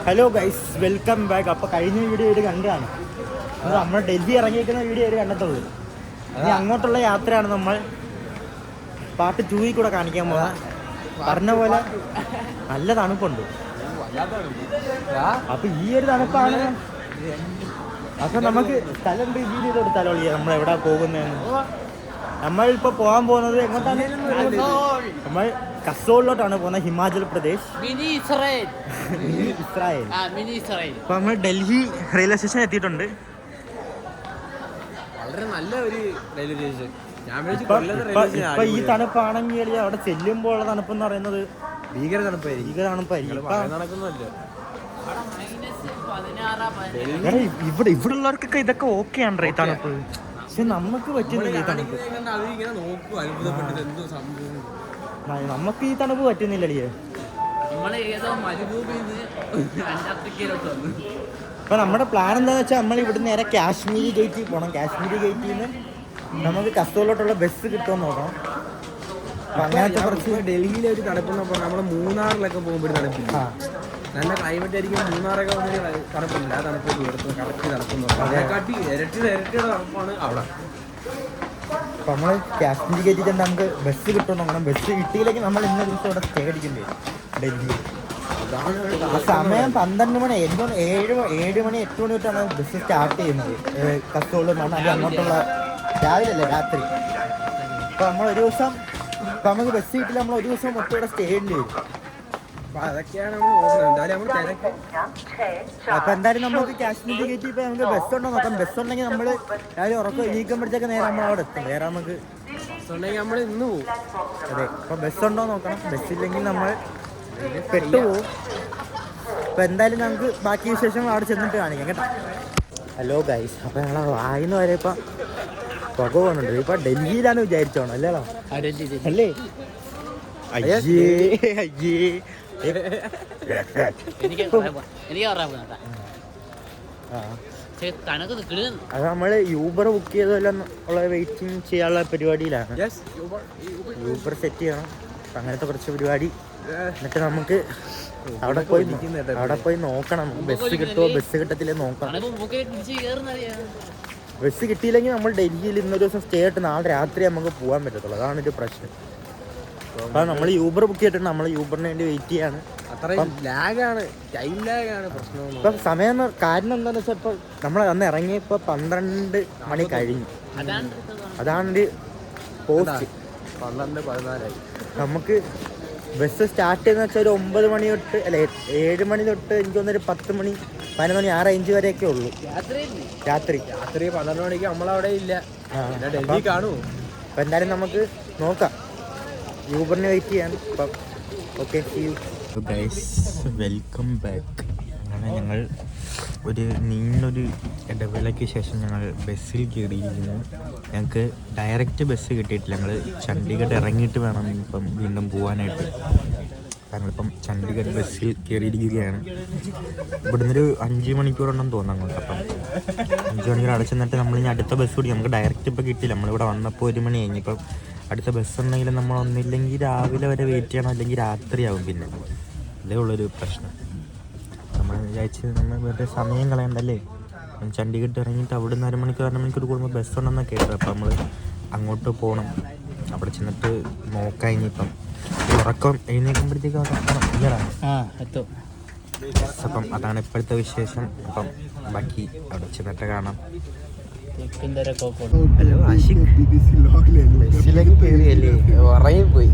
Hello guys, welcome back. അപ്പോൾ കഴിഞ്ഞ video ഒരു കണ്ടാണ് നമ്മൾ ഡൽഹി ഇറങ്ങിയിരിക്കുന്ന വീഡിയോ ഒരു കണ്ടിട്ടുള്ളൂ. ഇനി അങ്ങോട്ടുള്ള യാത്രയാണ് നമ്മൾ പാർട്ട് 2 കൂടെ കാണിക്കാൻ പോകുന്നത്. പറഞ്ഞ പോലെ നല്ല തണുപ്പുണ്ട്. അപ്പോൾ ഈ ഒരു തണുപ്പാണ്. അപ്പോൾ നമുക്ക് സ്ഥലം റിവ്യൂ ചെയ്ത് കൊടുത്താലോ നമ്മൾ എവിടെ പോകുന്നതെന്ന്. നമ്മളിപ്പോൾ പോകാൻ പോകുന്നത് എങ്ങോട്ടാണ്? നമ്മൾ കസോളിലോട്ടാണ് പോകുന്നത്, ഹിമാചൽ പ്രദേശ്. ഇസ്രായേൽ. അപ്പോൾ നമ്മൾ ഡൽഹി റെയിൽവേ സ്റ്റേഷൻ എത്തിയിട്ടുണ്ട്. വളരെ നല്ല ഒരു റെയിൽവേ സ്റ്റേഷൻ. ഇപ്പൊ ഈ തണുപ്പാണെങ്കിൽ അവിടെ ചെല്ലുമ്പോൾ ഉള്ള തണുപ്പെന്ന് പറയുന്നത് ഭീകര തണുപ്പായിരിക്കും. ഇവിടെ ഉള്ളവർക്കൊക്കെ ഇതൊക്കെ ഓക്കെ ആണ് ഈ തണുപ്പ്. പക്ഷെ നമുക്ക് പറ്റുന്നില്ല ഈ തണുപ്പ്. നമുക്ക് ഈ തണുപ്പ് പറ്റുന്നില്ലല്ലേ. അപ്പൊ നമ്മുടെ പ്ലാൻ എന്താന്ന് വെച്ചാൽ നമ്മൾ ഇവിടെ നേരെ കാശ്മീരി ഗേറ്റിൽ പോകണം. കാശ്മീരി ഗേറ്റിൽ നിന്ന് നമുക്ക് കസോളിലോട്ടുള്ള ബസ് കിട്ടുമെന്ന് നോക്കണം. അപ്പൊ അങ്ങനത്തെ കുറച്ച് ഡൽഹിയിലെ ഒരു തണുപ്പെന്ന് പറഞ്ഞാൽ നമ്മള് മൂന്നാറിലൊക്കെ പോകുമ്പോൾ തണുപ്പില്ല. നല്ല ക്ലൈമറ്റ് ആയിരിക്കും. മൂന്നാറൊക്കെ തണുപ്പില്ല. ആ തണുപ്പ് കറക്റ്റ് തണുപ്പ് ഇരട്ടി തണുപ്പാണ് അവിടെ. അപ്പൊ നമ്മള് കാശ്മീരി ഗേറ്റിൽ തന്നെ നമുക്ക് ബസ് കിട്ടുമെന്ന് നോക്കണം. ബസ് കിട്ടിയില്ലെങ്കിൽ നമ്മൾ ഇന്ന ദിവസം ഇവിടെ സ്റ്റേ അടിക്കേണ്ടി വരും ഡൽഹിയിൽ. സമയം 12 മണി, 7 മണി 8 മണി തൊട്ടാണ് ബസ് സ്റ്റാർട്ട് ചെയ്യുന്നത് കസോളിൽ നിന്നാണ്. അത് അങ്ങോട്ടുള്ള രാവിലെ അല്ലേ, രാത്രി. അപ്പോൾ നമ്മൾ ഒരു ദിവസം ഇപ്പം നമുക്ക് ബസ് കിട്ടില്ല, നമ്മൾ ഒരു ദിവസം മൊത്തം ഇവിടെ സ്റ്റേ ചെയ്യേണ്ടി വരും. അപ്പോൾ അതൊക്കെയാണ് നമ്മൾ അപ്പോൾ എന്തായാലും നമുക്ക് കാശ്മീരി ഗേറ്റിൽ ഇപ്പോൾ നമുക്ക് ബസ് ഉണ്ടോ നോക്കാം. ബസ് ഉണ്ടെങ്കിൽ നമ്മൾ രാവിലെ ഉറക്കം എണീക്കുമ്പോഴത്തേക്ക് നേരെ നമ്മൾ അവിടെ എത്തും. വേറെ നമുക്ക് നമ്മൾ ഇന്ന് പോകും. അതെ, അപ്പോൾ ബസ് ഉണ്ടോ നോക്കണം. ബസ്സില്ലെങ്കിൽ നമ്മൾ പെട്ടുപോകും. അപ്പോൾ എന്തായാലും നമുക്ക് ബാക്കി വിശേഷം അവിടെ ചെന്നിട്ട് കാണിക്കാം കേട്ടോ. ഹലോ ഗൈസ്, അപ്പോൾ ഞങ്ങൾ വായിന്ന് വരെ ഇപ്പം പുക പോകുന്നുണ്ട്. ഇപ്പം ഡൽഹിയിലാണ് വിചാരിച്ചോണം അല്ലേടാ? അല്ലേ? അയ്യേ അത് നമ്മൾ യൂബർ ബുക്ക് ചെയ്തല്ലോ ഉള്ള വെയിറ്റിംഗ് ചെയ്യാനുള്ള പരിപാടിയിലാണ്. യൂബർ സെറ്റ് ചെയ്യണം, അങ്ങനത്തെ കുറച്ച് പരിപാടി. എന്നിട്ട് നമുക്ക് അവിടെ പോയി നോക്കണം ബസ് കിട്ടുമോ ബസ് കിട്ടത്തില്ലേ നോക്കണം. ബസ് കിട്ടിയില്ലെങ്കിൽ നമ്മൾ ഡൽഹിയിൽ ഇന്നൊരു ദിവസം സ്റ്റേ ആയിട്ട് നാളെ രാത്രി നമുക്ക് പോകാൻ പറ്റത്തുള്ളൂ. അതാണ് ഒരു പ്രശ്നം. അപ്പോൾ നമ്മൾ യൂബർ ബുക്ക് ചെയ്തിട്ടുണ്ട്. നമ്മൾ യൂബറിന് വേണ്ടി വെയിറ്റ് ചെയ്യാണ്. ഇപ്പം സമയം കാരണം എന്താണെന്ന് വെച്ചാൽ ഇപ്പോൾ നമ്മൾ അന്ന് ഇറങ്ങിയപ്പോൾ 12 മണി കഴിഞ്ഞു. അതാണ് ഒരു പോസ്റ്റ്. 12-14 നമുക്ക് ബസ് സ്റ്റാർട്ട് ചെയ്യുന്ന വെച്ചാൽ ഒരു 9 മണി തൊട്ട് 7 മണി തൊട്ട് എനിക്ക് തോന്നുന്നൊരു 10 മണി 11 മണി ആ റേഞ്ച് വരെയൊക്കെ ഉള്ളൂ. രാത്രി 12 മണിക്ക് നമ്മളവിടെ ഇല്ല. ഡൽഹി കാണൂ. അപ്പം എന്തായാലും നമുക്ക് നോക്കാം, യൂബറിന് വെയിറ്റ് ചെയ്യാൻ. അപ്പം okay, see you guys, welcome back. അങ്ങനെ ഞങ്ങൾ ഒരു നീണ്ടൊരു ഇടവേളയ്ക്ക് ശേഷം ഞങ്ങൾ ബസ്സിൽ കയറിയിരിക്കുന്നു. ഞങ്ങൾക്ക് ഡയറക്റ്റ് ബസ് കിട്ടിയിട്ടില്ല. ഞങ്ങൾ ചണ്ഡീഗഡ് ഇറങ്ങിയിട്ട് വേണം ഇപ്പം വീണ്ടും പോകാനായിട്ട്. ഞങ്ങളിപ്പം ചണ്ഡീഗഡ് ബസ്സിൽ കയറിയിരിക്കുകയാണ്. ഇവിടുന്ന് ഒരു 5 മണിക്കൂറുണ്ടെന്ന് തോന്നുന്നു അങ്ങോട്ട്. അപ്പം 5 മണിക്കൂർ അവിടെ ചെന്നിട്ട് നമ്മളിനി അടുത്ത ബസ് കൂടി നമുക്ക് ഡയറക്റ്റ് ഇപ്പോൾ കിട്ടില്ല. നമ്മളിവിടെ വന്നപ്പോൾ 1 മണി കഴിഞ്ഞ്. ഇപ്പം അടുത്ത ബസ് ഉണ്ടെങ്കിൽ നമ്മൾ ഒന്നില്ലെങ്കിൽ രാവിലെ വരെ വെയിറ്റ് ചെയ്യണം, അല്ലെങ്കിൽ രാത്രിയാവും. പിന്നെ അതേ ഉള്ളൊരു പ്രശ്നം. നമ്മൾ വിചാരിച്ച് നമ്മൾ വെറുതെ സമയം കളയണ്ടല്ലേ. ചണ്ഡീഗഡ് ഇറങ്ങിയിട്ട് അവിടുന്ന് 1 മണിക്കൂർ കൂടുമ്പോൾ ബസ് ഉണ്ടെന്ന് കേട്ടത്. അപ്പം നമ്മൾ അങ്ങോട്ട് പോകണം. അവിടെ ചെന്നിട്ട് നോക്കാം. ഇനിയിപ്പം ഉറക്കം എഴുന്നേൽക്കുമ്പോഴത്തേക്കും അവിടെ എത്തണം. അപ്പം അതാണ് ഇപ്പോഴത്തെ വിശേഷം. അപ്പം ബാക്കി അവിടെ ചെന്നിട്ട് കാണാം. ഹലോ ആഷിഖ്, ബസ്സിലേക്ക് കയറിയല്ലേ? ഉറങ്ങിപ്പോയി.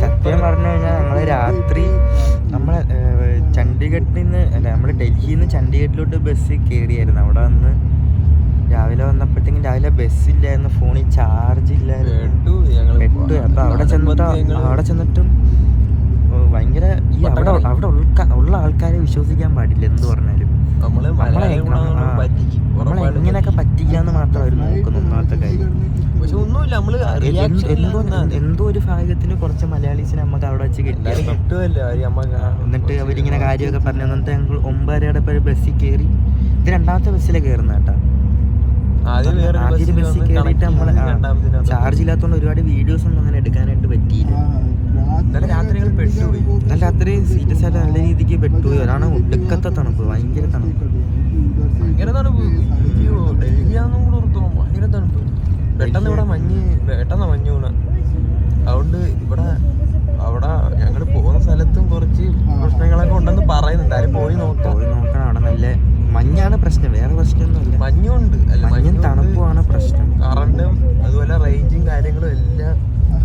സത്യം പറഞ്ഞു കഴിഞ്ഞാൽ നമ്മൾ രാത്രി നമ്മൾ ചണ്ഡീഗഡിൽ നിന്ന് നമ്മൾ ഡൽഹിയിൽ നിന്ന് ചണ്ഡീഗഡിലോട്ട് ബസ് കയറിയായിരുന്നു. അവിടെ വന്ന് രാവിലെ വന്നപ്പോഴത്തേക്കും രാവിലെ ബസ്സില്ലായിരുന്നു, ഫോണിൽ ചാർജ് ഇല്ലായിരുന്നു, പെട്ടു. അപ്പം അവിടെ ചെന്നിട്ടും ഭയങ്കര ഈ അവിടെ ഉള്ള ആൾക്കാരെ വിശ്വസിക്കാൻ പാടില്ല. എന്ത് പറഞ്ഞാലും നമ്മളെ എങ്ങനെയൊക്കെ പറ്റിക്കാന്ന് മാത്രം അവർ നോക്കുന്നു. ഒന്നാമത്തെ കാര്യം. പക്ഷെ ഒന്നുമില്ല, നമ്മള് എന്തോ ഒരു ഭാഗ്യത്തിന് കുറച്ച് മലയാളീസിനെ നമുക്ക് അവിടെ വെച്ച് കിട്ടുമല്ലോ. എന്നിട്ട് അവരിങ്ങനെ കാര്യമൊക്കെ പറഞ്ഞു. എന്നിട്ട് ഞങ്ങൾ 9:30 ബസ്സിൽ കയറി. ഇത് 2ാമത്തെ ബസ്സിലാണ് കയറുന്നത് കേട്ടോ. ആദ്യം ബസ്സിൽ കയറിയിട്ട് നമ്മൾ ചാർജ് ഇല്ലാത്തതുകൊണ്ട് ഒരുപാട് വീഡിയോസ് ഒന്നും അങ്ങനെ എടുക്കാനായിട്ട് പറ്റിയില്ല. ഇന്നലെ രാത്രികൾ പെട്ടുപോയി. ഇന്നലെ രാത്രി സീരിയസ് ആയിട്ട് നല്ല രീതിക്ക് പെട്ടുപോയി. അതാണ് ഒടുക്കത്തെ തണുപ്പ്, ഭയങ്കര തണുപ്പ്. ഭയങ്കര തണുപ്പ്. ഡൽഹിയാന്നും കൂടെ ഓർത്തോ, ഭയങ്കര തണുപ്പ്. പെട്ടെന്ന് ഇവിടെ പെട്ടെന്ന് മഞ്ഞ് വീണ. അതുകൊണ്ട് അവിടെ ഞങ്ങൾ പോകുന്ന സ്ഥലത്തും കുറച്ച് പ്രശ്നങ്ങളൊക്കെ ഉണ്ടെന്ന് പറയുന്നുണ്ട്. ആരും പോയി നോക്കണം. അവിടെ നല്ല മഞ്ഞാണ് പ്രശ്നം, വേറെ പ്രശ്നമൊന്നുമില്ല. മഞ്ഞുണ്ട്, മഞ്ഞും തണുപ്പുമാണ് പ്രശ്നം. കറണ്ടും അതുപോലെ റേഞ്ചും കാര്യങ്ങളും എല്ലാം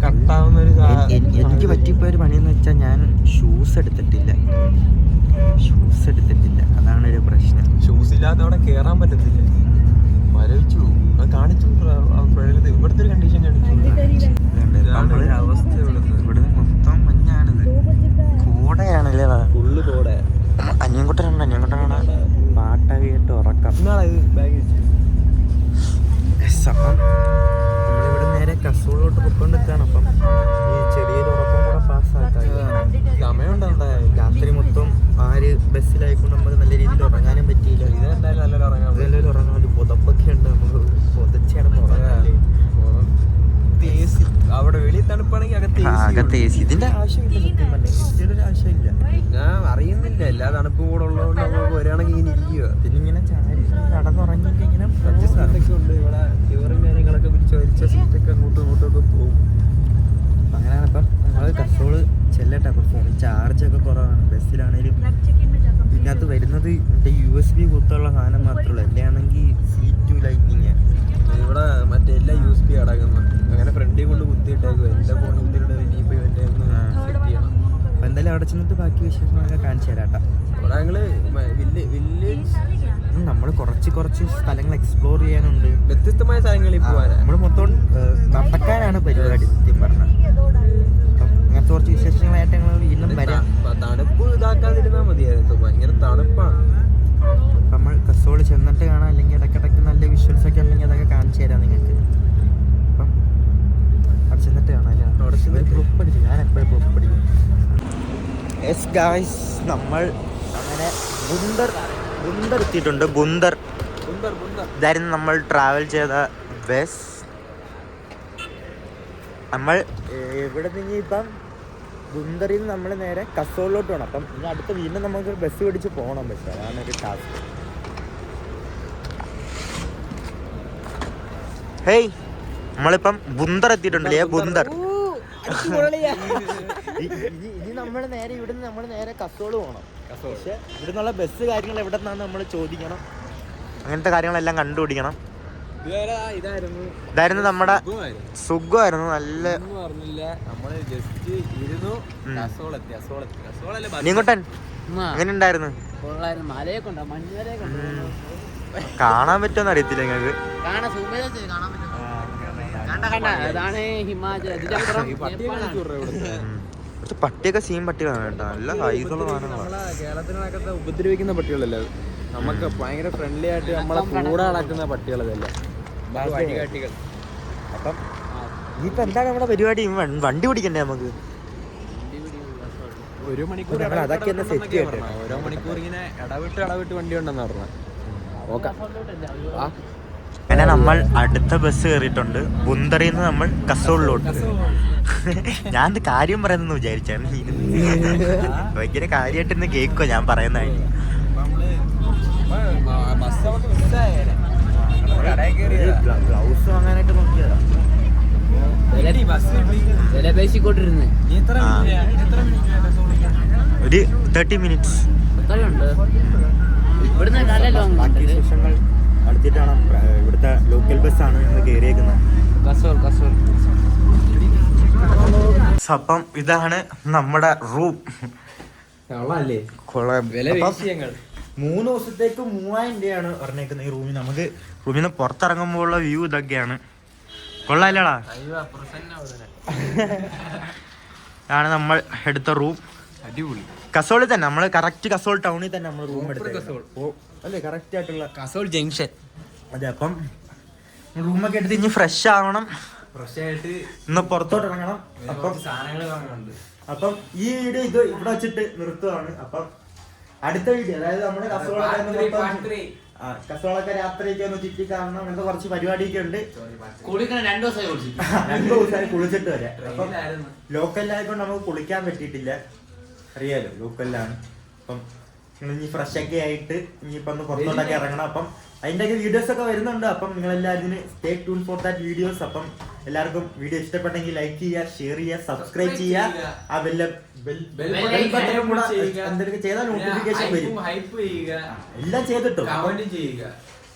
കട്ടാവുന്ന ഒരു എനിക്ക് പറ്റിപ്പോയ ഒരു പണിയെന്ന് വെച്ചാൽ ഞാൻ ഷൂസ് എടുത്തിട്ടില്ല. അതാണ് ഒരു പ്രശ്നം. ഷൂസ് ഇല്ലാതെ അവിടെ കയറാൻ പറ്റത്തില്ല, മരവിച്ചു. അത് കാണിച്ചു. ഇവിടുത്തെ ഒരു കണ്ടീഷൻ കാണിച്ചു. അവസ്ഥ ഇവിടുന്ന് മൊത്തം മഞ്ഞാണിത്, കോടയാണല്ലേ, ഫുള്ള് കോട. അനിയൻകുട്ടനാണ് പാട്ട കേട്ട് ഉറക്കം. അപ്പം നമ്മളിവിടെ നേരെ കസൂളിലോട്ട് പൊയ്ക്കൊണ്ടിരിക്കുകയാണ്. അപ്പം ഈ ചെറിയൊരു ഉറക്കം കൂടെ പാസ്സാക്കാം. സമയമുണ്ട് എന്തായാലും. രാത്രി മൊത്തം ബസ്സിലായിക്കൊണ്ട് നമുക്ക് നല്ല രീതിയിൽ ഉറങ്ങാനും പറ്റിയില്ല. ഇതെന്തായാലും നല്ലൊരു ഉറങ്ങാൻ ഒരു പുതപ്പൊക്കെ ഉണ്ട്, നമുക്ക് പുതച്ചാണെന്ന് ഉറങ്ങാല്ലേ. അവിടെ വെളിയിൽ തണുപ്പാണെങ്കിൽ അകത്ത് AC. ഇതിന്റെ ആവശ്യമില്ല, സത്യം പറഞ്ഞാൽ ഇതിന്റെ ഒരു ആവശ്യമില്ല. ഞാൻ അറിയുന്നില്ല, എല്ലാ തണുപ്പും കൂടെ ഉള്ളതുകൊണ്ട് നമുക്ക് വരികയാണെങ്കിൽ ഇങ്ങനെ ഇരിക്കുക. ഇതിനിങ്ങനെ ചാരി നടന്നുറങ്ങിയിട്ട് ഇങ്ങനെ ഒക്കെ ഉണ്ട് ഇവിടെ. ഫ്യൂറും കാര്യങ്ങളൊക്കെ പിടിച്ച് വലിച്ച സീറ്റൊക്കെ അങ്ങോട്ടും ഇങ്ങോട്ടും ഒക്കെ പോകും. അങ്ങനെയാണ്. ഇപ്പം നമ്മൾ കസോള് ചെല്ലട്ടെ. അപ്പം ഫോണിൽ ചാർജൊക്കെ കുറവാണ്. ബസ്സിലാണേലും ഇതിനകത്ത് വരുന്നത് മറ്റേ USB കുത്തുള്ള സാധനം മാത്രമേ ഉള്ളൂ. എല്ലാണെങ്കിൽ C2 ലൈറ്റിങ്. ഇവിടെ മറ്റേ എല്ലാ USB അടങ്ങുന്നു. അങ്ങനെ ഫ്രണ്ടിൽ കൊണ്ട് കുത്തിയിട്ടേക്കും. എൻ്റെ ഫോൺ കുത്തിയിട്ട് ഇനിയിപ്പോൾ ഇവൻ്റെ ഒന്ന് സെറ്റ് ചെയ്യണം. അപ്പം എന്തായാലും അവിടെ ചെന്നിട്ട് ബാക്കി വിശേഷങ്ങളൊക്കെ കാണിച്ചു തരാട്ടാ. അവിടെ ഞങ്ങൾ നമ്മൾ കുറച്ച് സ്ഥലങ്ങൾ എക്സ്പ്ലോർ ചെയ്യാനുണ്ട്, വ്യത്യസ്തമായ സ്ഥലങ്ങളിൽ പോകാൻ. നമ്മൾ മൊത്തം നടക്കാനാണ് പരിപാടി, സത്യം പറഞ്ഞാൽ. അപ്പം അങ്ങനത്തെ കുറച്ച് വിശേഷങ്ങളായിട്ട് ഞങ്ങൾ വീണ്ടും വരാം. തണുപ്പ് ഇതാക്കാതിരുന്നാൽ മതിയായിരുന്നു, ഭയങ്കര തണുപ്പാണ്. നമ്മൾ കസോള് ചെന്നിട്ട് കാണാം, അല്ലെങ്കിൽ ഇടയ്ക്കിടയ്ക്ക് നല്ല വിഷ്വൽസ് ഒക്കെ ഉണ്ടെങ്കിൽ അതൊക്കെ കാണിച്ചു തരാം നിങ്ങൾക്ക്. അപ്പം അവിടെ ചെന്നിട്ട് കാണാം. ബ്ലോക്ക് അടിച്ചു, ഞാൻ എപ്പോഴും ബ്ലോക്ക് അടിക്കും. യെസ് ഗായ്സ്, നമ്മൾ അങ്ങനെ ബുന്ദർ എത്തിയിട്ടുണ്ട്. ബുന്ദർ ഇതായിരുന്നു നമ്മൾ ട്രാവൽ ചെയ്ത ബസ്. നമ്മൾ ഇവിടെ നിന്ന് ഇപ്പം ബുന്ദറിൽ നിന്ന് നമ്മൾ നേരെ കസോളിലോട്ട് പോകണം. അപ്പം ഇനി അടുത്ത വീണ്ടും നമുക്ക് ബസ് പിടിച്ച് പോകണം. പക്ഷേ അതാണ് ഒരു ടാസ്ക്. ഹേയ്, നമ്മളിപ്പം ബുന്ദർ എത്തിയിട്ടുണ്ടല്ലേ. ബുന്ദർ ഇനി നമ്മൾ നേരെ ഇവിടുന്ന് നമ്മൾ നേരെ കസോള് പോകണം. പക്ഷെ ഇവിടെ നിന്നുള്ള ബസ് കാര്യങ്ങൾ എവിടെ നിന്നാണ് നമ്മൾ ചോദിക്കണം. അങ്ങനത്തെ കാര്യങ്ങളെല്ലാം കണ്ടുപിടിക്കണം. ഇതായിരുന്നു നമ്മുടെ സുഖമായിരുന്നു. നല്ല നീങ്ങോട്ടൻ എങ്ങനെ ഉണ്ടായിരുന്നു? കാണാൻ പറ്റുമെന്ന് അറിയത്തില്ല ഞങ്ങൾക്ക്. പട്ടിയൊക്കെ സീൻ പട്ടികളാണ് കേട്ടോ, നല്ല ഹൈസുള്ള സാധനങ്ങളാണ്. കേരളത്തിനകത്ത് ഉപദ്രവിക്കുന്ന പട്ടികളല്ലേ, നമുക്ക് ഭയങ്കര ഫ്രണ്ട്ലി ആയിട്ട് നമ്മളെ കൂടെ നടക്കുന്ന പട്ടികളതല്ല വഴികാട്ടികൾ. അപ്പം ഇനിയിപ്പോൾ എന്താണ് നമ്മുടെ പരിപാടി? വണ്ടി പിടിക്കണ്ടേ നമുക്ക്? ഒരു മണിക്കൂർ അതൊക്കെ ഒന്ന് സെറ്റ് ചെയ്യട്ടെ. ഓരോ മണിക്കൂർ ഇങ്ങനെ ഇടവിട്ട് വണ്ടി ഉണ്ടെന്ന് പറഞ്ഞാൽ ഓക്കെ. അങ്ങനെ നമ്മൾ അടുത്ത ബസ് കയറിയിട്ടുണ്ട്. ബുന്ദറിൽ നിന്ന് നമ്മൾ കസോളിലോട്ട്. ഞാൻ കാര്യം പറയുന്നെന്ന് വിചാരിച്ചാണ്. ഭയങ്കര കാര്യമായിട്ട് ഇന്ന് കേൾക്കോ ഞാൻ പറയുന്നതായി. ബ്ലൗസ് വാങ്ങാനായിട്ട് നോക്കിയതാ. ഒരു 30 മിനിറ്റ്സ്. ബാക്കി വിശേഷങ്ങൾ അടുത്തിട്ടാണ്. ഇവിടുത്തെ ലോക്കൽ ബസ്സാണ് ഞങ്ങൾ കയറിയേക്കുന്നത്. അപ്പം ഇതാണ് നമ്മുടെ റൂം. 3 ദിവസത്തേക്ക് 3000 രൂപയാണ് പറഞ്ഞേക്കുന്നത് ഈ റൂമിൽ. നമുക്ക് റൂമിൽ നിന്ന് പുറത്തിറങ്ങുമ്പോഴുള്ള വ്യൂ ഇതൊക്കെയാണ്. കൊള്ളാല്ലേടാ? ആണ് നമ്മൾ എടുത്ത റൂം. അടിപൊളി. കസോളിൽ തന്നെ, നമ്മൾ കറക്റ്റ് കസോൾ ടൗണിൽ തന്നെ നമ്മൾ റൂം എടുത്തത് അല്ലേ, കറക്റ്റ് ആയിട്ടുള്ള കസോൾ ജംഗ്ഷൻ. അതെ. അപ്പം റൂമൊക്കെ എടുത്ത് ഇനി ഫ്രഷ് ആവണം, ഫ്രഷ് ആയിട്ട് ഇന്ന് പുറത്തോട്ട് ഇറങ്ങണം. അപ്പം സാധനങ്ങൾ വാങ്ങുന്നുണ്ട്. അപ്പം ഈ വീഡിയോ ഇവിടെ വെച്ചിട്ട് നിർത്തുകയാണ്. അപ്പം അടുത്ത വീഡിയോ, അതായത് നമ്മുടെ കസോളൊക്കെ രാത്രിയൊക്കെ ഒന്ന് ചുറ്റി കാണണം, അങ്ങനത്തെ കുറച്ച് പരിപാടിയൊക്കെ ഉണ്ട്. 2 ദിവസമായി കുളിച്ചിട്ട് 2 ദിവസമായി കുളിച്ചിട്ട് വരെ. അപ്പം ലോക്കലിലായതുകൊണ്ട് നമുക്ക് കുളിക്കാൻ പറ്റിയിട്ടില്ല, അറിയാലോ ലോക്കലിലാണ്. അപ്പം നിങ്ങൾ ഇനി ഫ്രഷ് ഒക്കെ ആയിട്ട് ഇനിയിപ്പം ഒന്ന് പുറത്തോട്ടൊക്കെ ഇറങ്ങണം. അപ്പം അതിൻ്റെയൊക്കെ വീഡിയോസ് ഒക്കെ വരുന്നുണ്ട്. അപ്പം നിങ്ങളെല്ലാവരും ഇതിന് stay tune for that videos. അപ്പം എല്ലാവർക്കും വീഡിയോ ഇഷ്ടപ്പെട്ടെങ്കിൽ ലൈക്ക് ചെയ്യുക, ഷെയർ ചെയ്യുക, സബ്സ്ക്രൈബ് ചെയ്യുക. ആ എന്തെങ്കിലും ചെയ്താൽ നോട്ടിഫിക്കേഷൻ വരും. എല്ലാം ചെയ്തിട്ടോ.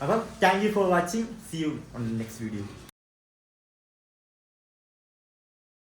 അപ്പം thank you for watching. See you on next video.